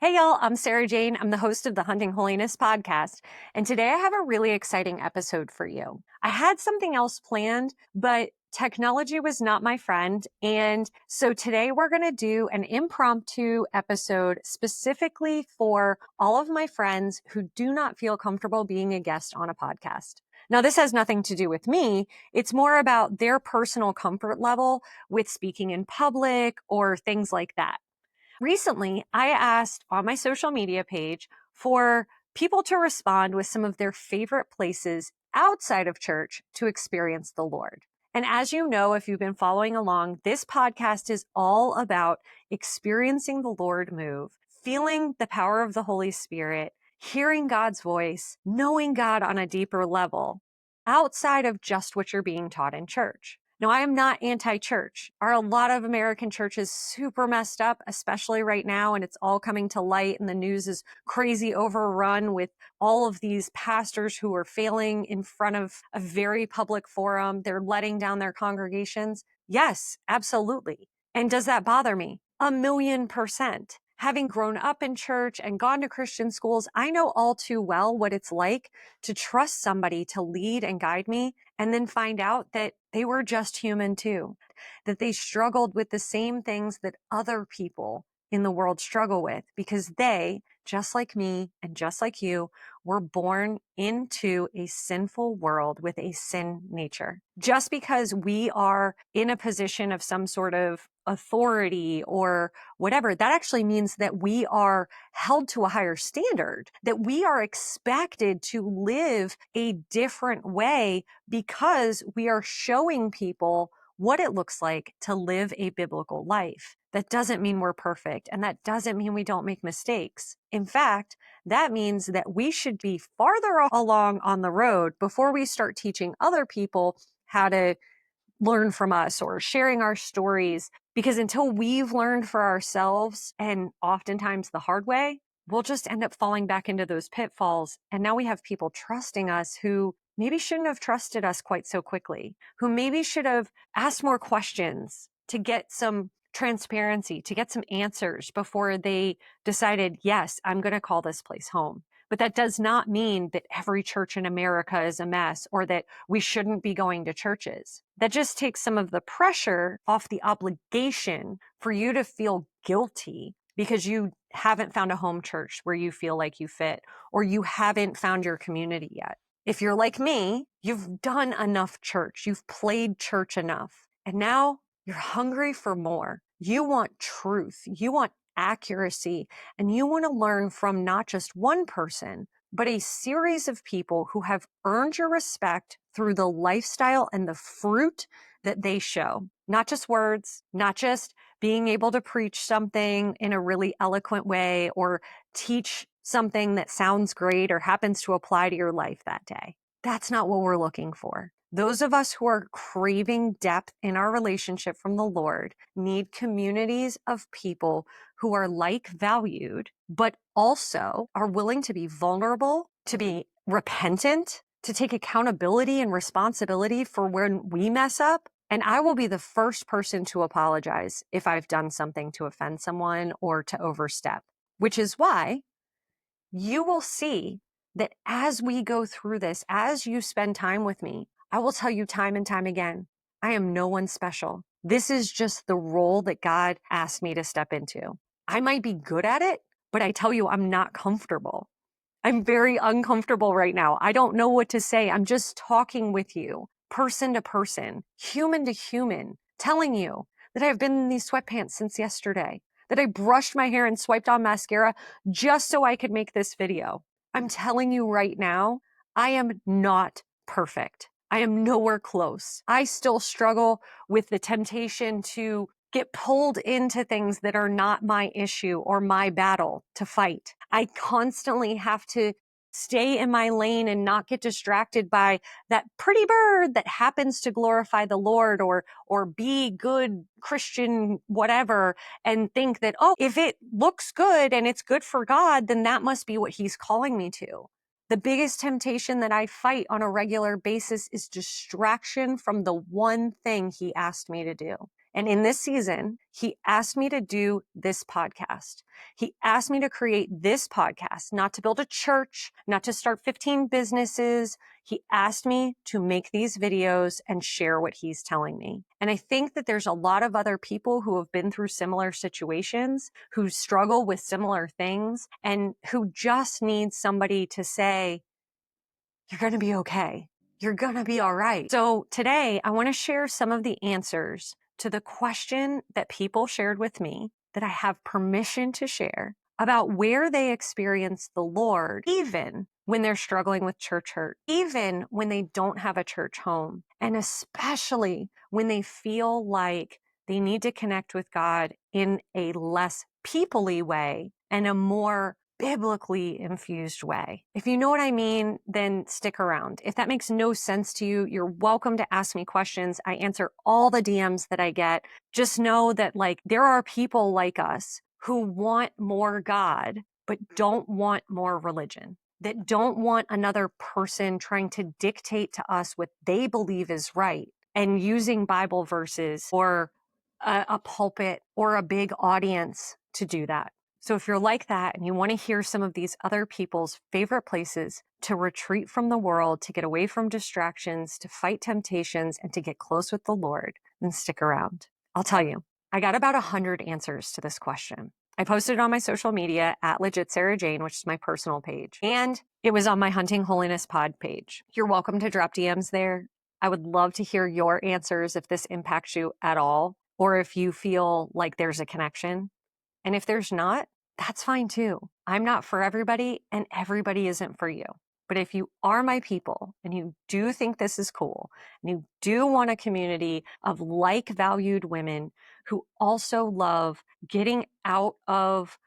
Hey y'all, I'm SaraJane. I'm the host of the Hunting Holiness podcast. And today I have a really exciting episode for you. I had something else planned, but technology was not my friend. And so today we're going to do an impromptu episode specifically for all of my friends who do not feel comfortable being a guest on a podcast. Now, this has nothing to do with me. It's more about their personal comfort level with speaking in public or things like that. Recently, I asked on my social media page for people to respond with some of their favorite places outside of church to experience the Lord. And as you know, if you've been following along, this podcast is all about experiencing the Lord move, feeling the power of the Holy Spirit, hearing God's voice, knowing God on a deeper level outside of just what you're being taught in church. Now, I am not anti-church. Are a lot of American churches super messed up, especially right now, and it's all coming to light, and the news is crazy overrun with all of these pastors who are failing in front of a very public forum. They're letting down their congregations. Yes, absolutely. And does that bother me? 1,000,000%. Having grown up in church and gone to Christian schools, I know all too well what it's like to trust somebody to lead and guide me and then find out that they were just human too, that they struggled with the same things that other people in the world struggle with because they, just like me and just like you, were born into a sinful world with a sin nature. Just because we are in a position of some sort of authority or whatever, that actually means that we are held to a higher standard, that we are expected to live a different way because we are showing people what it looks like to live a biblical life. That doesn't mean we're perfect, and that doesn't mean we don't make mistakes. In fact, that means that we should be farther along on the road before we start teaching other people how to learn from us or sharing our stories. Because until we've learned for ourselves, and oftentimes the hard way, we'll just end up falling back into those pitfalls. And now we have people trusting us who maybe shouldn't have trusted us quite so quickly, who maybe should have asked more questions to get some transparency, to get some answers before they decided, yes, I'm going to call this place home. But that does not mean that every church in America is a mess or that we shouldn't be going to churches. That just takes some of the pressure off the obligation for you to feel guilty because you haven't found a home church where you feel like you fit or you haven't found your community yet. If you're like me, you've done enough church. You've played church enough. And now you're hungry for more. You want truth. You want accuracy. And you want to learn from not just one person, but a series of people who have earned your respect through the lifestyle and the fruit that they show. Not just words, not just being able to preach something in a really eloquent way or teach something that sounds great or happens to apply to your life that day. That's not what we're looking for. Those of us who are craving depth in our relationship from the Lord need communities of people who are like valued, but also are willing to be vulnerable, to be repentant, to take accountability and responsibility for when we mess up. And I will be the first person to apologize if I've done something to offend someone or to overstep, which is why you will see that as we go through this, as you spend time with me, I will tell you time and time again, I am no one special. This is just the role that God asked me to step into. I might be good at it, but I tell you, I'm not comfortable. I'm very uncomfortable right now. I don't know what to say. I'm just talking with you, person to person, human to human, telling you that I've been in these sweatpants since yesterday, that I brushed my hair and swiped on mascara just so I could make this video. I'm telling you right now, I am not perfect. I am nowhere close. I still struggle with the temptation to get pulled into things that are not my issue or my battle to fight. I constantly have to stay in my lane and not get distracted by that pretty bird that happens to glorify the Lord or be good Christian whatever and think that, oh, if it looks good and it's good for God, then that must be what he's calling me to. The biggest temptation that I fight on a regular basis is distraction from the one thing he asked me to do. And in this season, he asked me to do this podcast. He asked me to create this podcast, not to build a church, not to start 15 businesses. He asked me to make these videos and share what he's telling me. And I think that there's a lot of other people who have been through similar situations, who struggle with similar things, and who just need somebody to say, you're going to be okay. You're going to be all right. So today I want to share some of the answers to the question that people shared with me that I have permission to share about where they experience the Lord, even when they're struggling with church hurt, even when they don't have a church home, and especially when they feel like they need to connect with God in a less people-y way and a more biblically infused way. If you know what I mean, then stick around. If that makes no sense to you, you're welcome to ask me questions. I answer all the DMs that I get. Just know that there are people like us who want more God, but don't want more religion, that don't want another person trying to dictate to us what they believe is right and using Bible verses or a pulpit or a big audience to do that. So if you're like that and you want to hear some of these other people's favorite places to retreat from the world, to get away from distractions, to fight temptations, and to get close with the Lord, then stick around. I'll tell you, I got about 100 answers to this question. I posted it on my social media at Legit SaraJane, which is my personal page. And it was on my Hunting Holiness pod page. You're welcome to drop DMs there. I would love to hear your answers if this impacts you at all, or if you feel like there's a connection. And if there's not, that's fine too. I'm not for everybody and everybody isn't for you. But if you are my people and you do think this is cool and you do want a community of like valued women who also love getting out of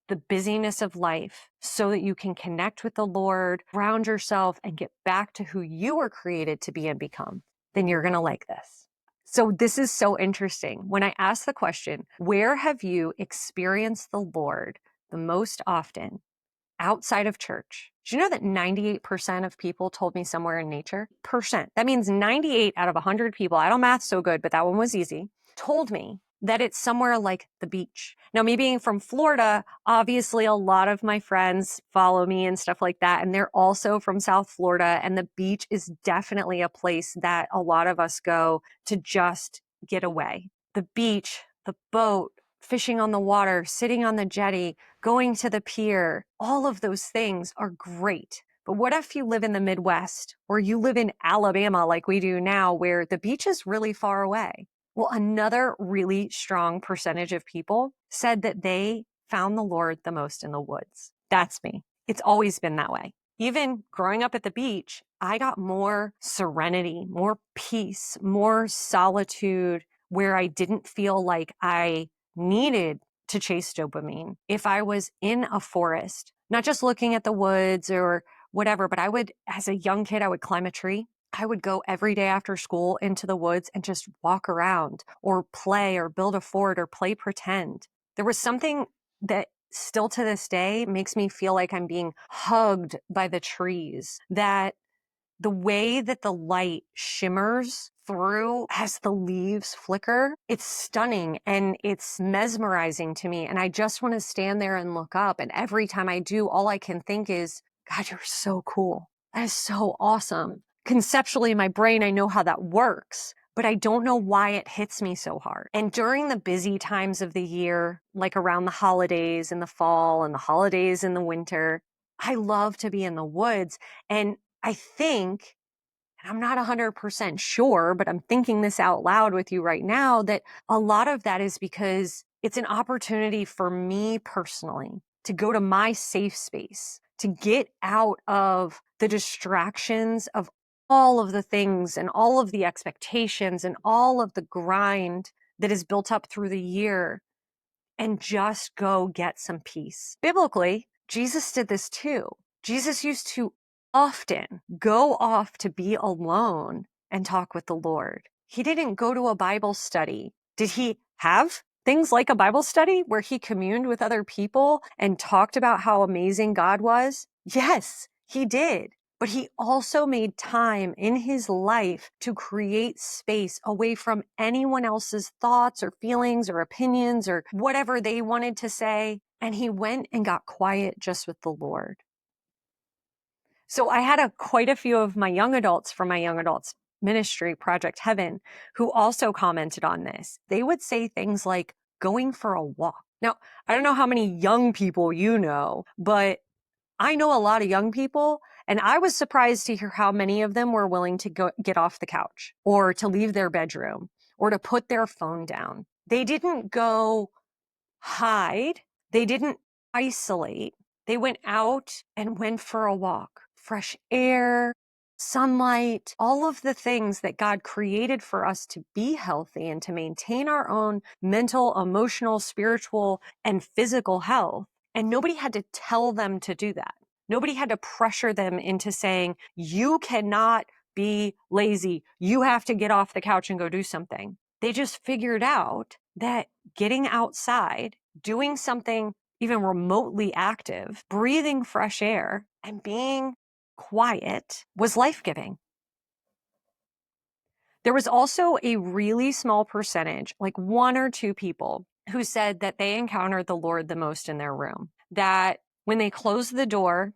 the busyness of life so that you can connect with the Lord, ground yourself, and get back to who you were created to be and become, then you're going to like this. So this is so interesting. When I ask the question, where have you experienced the Lord the most often outside of church? Did you know that 98% of people told me somewhere in nature? Percent. That means 98 out of 100 people, I don't math so good, but that one was easy, told me that it's somewhere like the beach. Now, me being from Florida, obviously a lot of my friends follow me and stuff like that. And they're also from South Florida. And the beach is definitely a place that a lot of us go to just get away. The beach, the boat, fishing on the water, sitting on the jetty, going to the pier, all of those things are great. But what if you live in the Midwest or you live in Alabama like we do now, where the beach is really far away? Well, another really strong percentage of people said that they found the Lord the most in the woods. That's me. It's always been that way. Even growing up at the beach, I got more serenity, more peace, more solitude, where I didn't feel like I needed to chase dopamine. If I was in a forest, not just looking at the woods or whatever, but as a young kid, I would climb a tree. I would go every day after school into the woods and just walk around or play or build a fort or play pretend. There was something that still to this day makes me feel like I'm being hugged by the trees, that the way that the light shimmers through as the leaves flicker, it's stunning and it's mesmerizing to me. And I just want to stand there and look up. And every time I do, all I can think is, God, you're so cool. That is so awesome. Conceptually, in my brain, I know how that works, but I don't know why it hits me so hard. And during the busy times of the year, like around the holidays in the fall and the holidays in the winter, I love to be in the woods. And I think, and I'm not 100% sure, but I'm thinking this out loud with you right now, that a lot of that is because it's an opportunity for me personally to go to my safe space, to get out of the distractions of all of the things and all of the expectations and all of the grind that is built up through the year, and just go get some peace. Biblically, Jesus did this too. Jesus used to often go off to be alone and talk with the Lord. He didn't go to a Bible study. Did he have things like a Bible study where he communed with other people and talked about how amazing God was? Yes, he did. but he also made time in his life to create space away from anyone else's thoughts or feelings or opinions or whatever they wanted to say. And he went and got quiet just with the Lord. So I had quite a few of my young adults from my young adults ministry, Project Heaven, who also commented on this. They would say things like going for a walk. Now, I don't know how many young people you know, but I know a lot of young people, and I was surprised to hear how many of them were willing to get off the couch or to leave their bedroom or to put their phone down. They didn't go hide. They didn't isolate. They went out and went for a walk. Fresh air, sunlight, all of the things that God created for us to be healthy and to maintain our own mental, emotional, spiritual, and physical health. And nobody had to tell them to do that. Nobody had to pressure them into saying, you cannot be lazy. You have to get off the couch and go do something. They just figured out that getting outside, doing something even remotely active, breathing fresh air, and being quiet was life-giving. There was also a really small percentage, like 1 or 2 people, who said that they encountered the Lord the most in their room. That when they close the door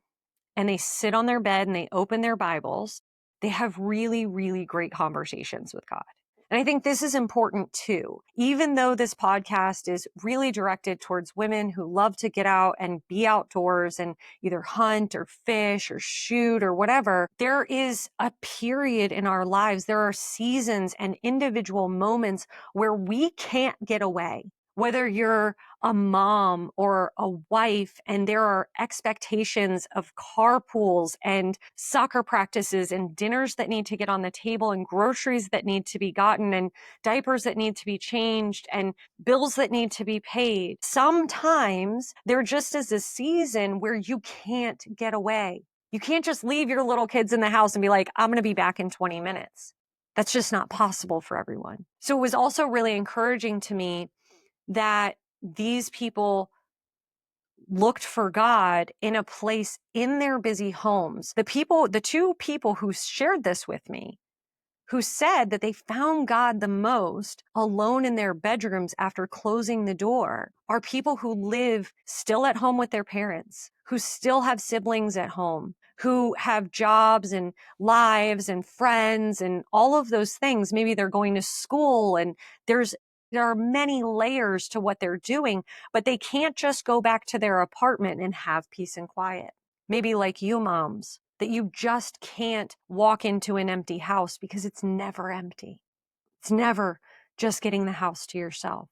and they sit on their bed and they open their Bibles, they have really, really great conversations with God. And I think this is important too. Even though this podcast is really directed towards women who love to get out and be outdoors and either hunt or fish or shoot or whatever, there is a period in our lives. There are seasons and individual moments where we can't get away. Whether you're a mom or a wife and there are expectations of carpools and soccer practices and dinners that need to get on the table and groceries that need to be gotten and diapers that need to be changed and bills that need to be paid. Sometimes there just is a season where you can't get away. You can't just leave your little kids in the house and be like, I'm going to be back in 20 minutes. That's just not possible for everyone. So it was also really encouraging to me that these people looked for God in a place in their busy homes. The 2 people who shared this with me, who said that they found God the most alone in their bedrooms after closing the door, are people who live still at home with their parents, who still have siblings at home, who have jobs and lives and friends and all of those things. Maybe they're going to school and there are many layers to what they're doing, but they can't just go back to their apartment and have peace and quiet. Maybe like you moms, that you just can't walk into an empty house because it's never empty. It's never just getting the house to yourself.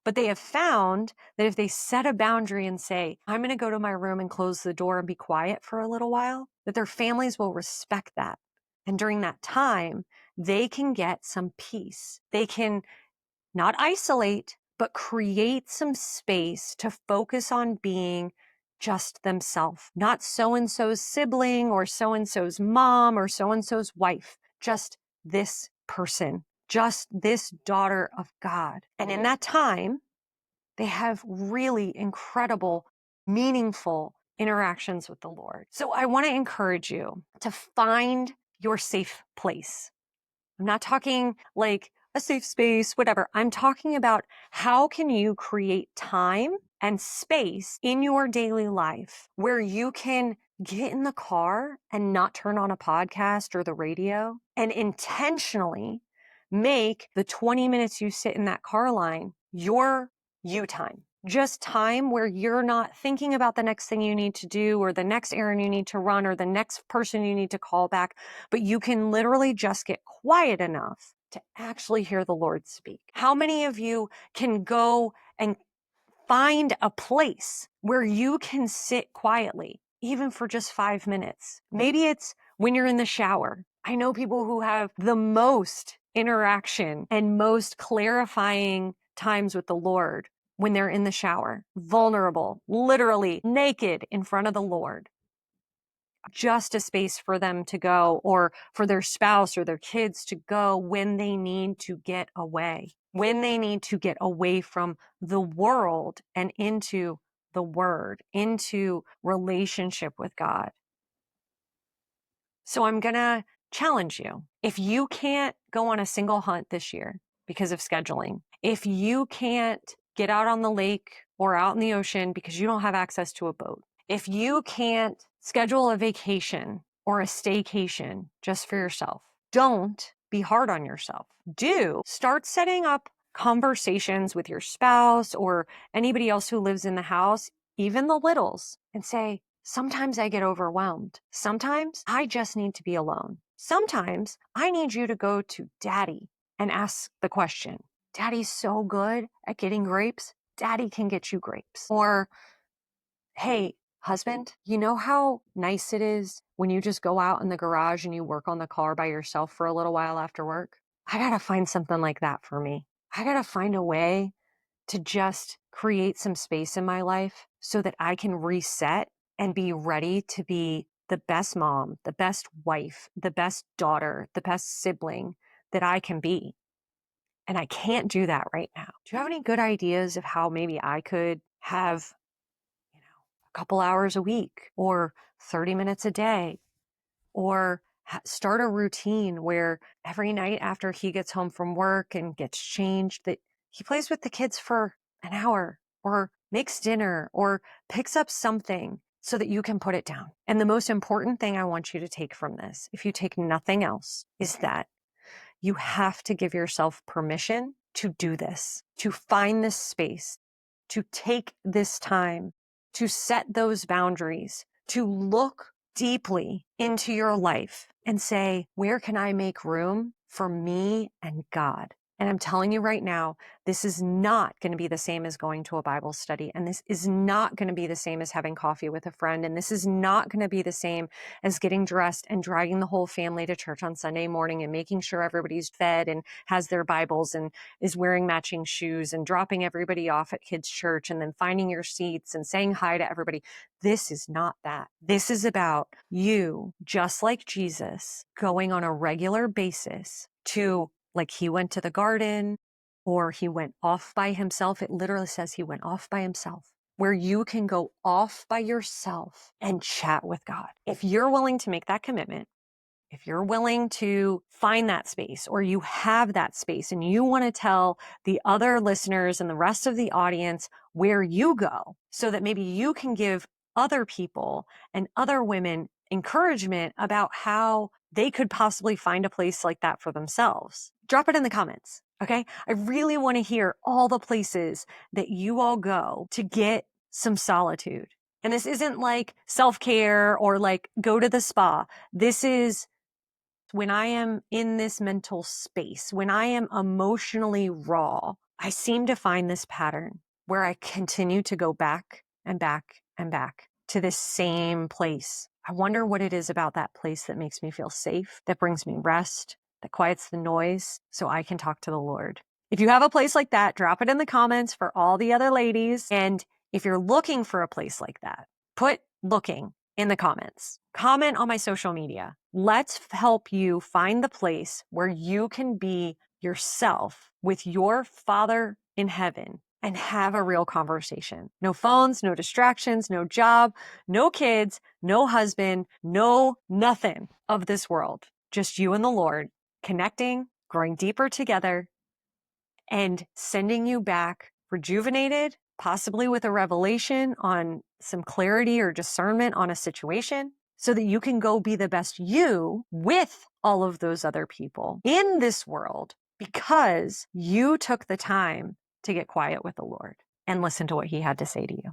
But they have found that if they set a boundary and say, I'm going to go to my room and close the door and be quiet for a little while, that their families will respect that. And during that time, they can get some peace. They can not isolate, but create some space to focus on being just themselves, not so-and-so's sibling or so-and-so's mom or so-and-so's wife, just this person, just this daughter of God. And in that time, they have really incredible, meaningful interactions with the Lord. So I want to encourage you to find your safe place. I'm not talking like a safe space, whatever. I'm talking about how can you create time and space in your daily life where you can get in the car and not turn on a podcast or the radio and intentionally make the 20 minutes you sit in that car line your you time. Just time where you're not thinking about the next thing you need to do or the next errand you need to run or the next person you need to call back, but you can literally just get quiet enough to actually hear the Lord speak. How many of you can go and find a place where you can sit quietly, even for just 5 minutes? Maybe it's when you're in the shower. I know people who have the most interaction and most clarifying times with the Lord when they're in the shower, vulnerable, literally naked in front of the Lord. Just a space for them to go, or for their spouse or their kids to go when they need to get away, when they need to get away from the world and into the Word, into relationship with God. So I'm going to challenge you. If you can't go on a single hunt this year because of scheduling, if you can't get out on the lake or out in the ocean because you don't have access to a boat, if you can't schedule a vacation or a staycation just for yourself, don't be hard on yourself. Do start setting up conversations with your spouse or anybody else who lives in the house, even the littles, and say, sometimes I get overwhelmed. Sometimes I just need to be alone. Sometimes I need you to go to Daddy and ask the question. Daddy's so good at getting grapes. Daddy can get you grapes. Or, hey, husband, you know how nice it is when you just go out in the garage and you work on the car by yourself for a little while after work? I got to find something like that for me. I got to find a way to just create some space in my life so that I can reset and be ready to be the best mom, the best wife, the best daughter, the best sibling that I can be. And I can't do that right now. Do you have any good ideas of how maybe I could have, a couple hours a week or 30 minutes a day, or start a routine where every night after he gets home from work and gets changed, that he plays with the kids for an hour or makes dinner or picks up something so that you can put it down. And the most important thing I want you to take from this, if you take nothing else, is that you have to give yourself permission to do this, to find this space, to take this time, to set those boundaries, to look deeply into your life and say, where can I make room for me and God? And I'm telling you right now, this is not going to be the same as going to a Bible study. And this is not going to be the same as having coffee with a friend. And this is not going to be the same as getting dressed and dragging the whole family to church on Sunday morning and making sure everybody's fed and has their Bibles and is wearing matching shoes and dropping everybody off at kids' church and then finding your seats and saying hi to everybody. This is not that. This is about you, just like Jesus, going on a regular basis to, like he went to the garden or he went off by himself. It literally says he went off by himself, where you can go off by yourself and chat with God. If you're willing to make that commitment, if you're willing to find that space or you have that space and you want to tell the other listeners and the rest of the audience where you go so that maybe you can give other people and other women encouragement about how they could possibly find a place like that for themselves, drop it in the comments. Okay. I really want to hear all the places that you all go to get some solitude. And this isn't like self-care or like go to the spa. This is when I am in this mental space, when I am emotionally raw, I seem to find this pattern where I continue to go back and back and back to this same place. I wonder what it is about that place that makes me feel safe, that brings me rest, that quiets the noise so I can talk to the Lord. If you have a place like that, drop it in the comments for all the other ladies. And if you're looking for a place like that, put looking in the comments. Comment on my social media. Let's help you find the place where you can be yourself with your Father in heaven and have a real conversation. No phones, no distractions, no job, no kids, no husband, no nothing of this world. Just you and the Lord connecting, growing deeper together, and sending you back rejuvenated, possibly with a revelation on some clarity or discernment on a situation, so that you can go be the best you with all of those other people in this world because you took the time to get quiet with the Lord and listen to what he had to say to you.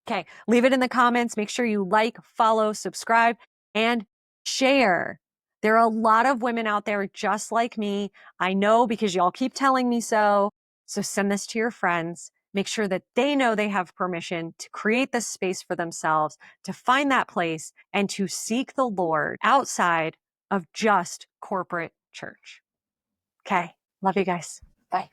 Okay, leave it in the comments. Make sure you like, follow, subscribe, and share. There are a lot of women out there just like me. I know because y'all keep telling me so. So send this to your friends. Make sure that they know they have permission to create this space for themselves, to find that place, and to seek the Lord outside of just corporate church. Okay, love you guys. Bye.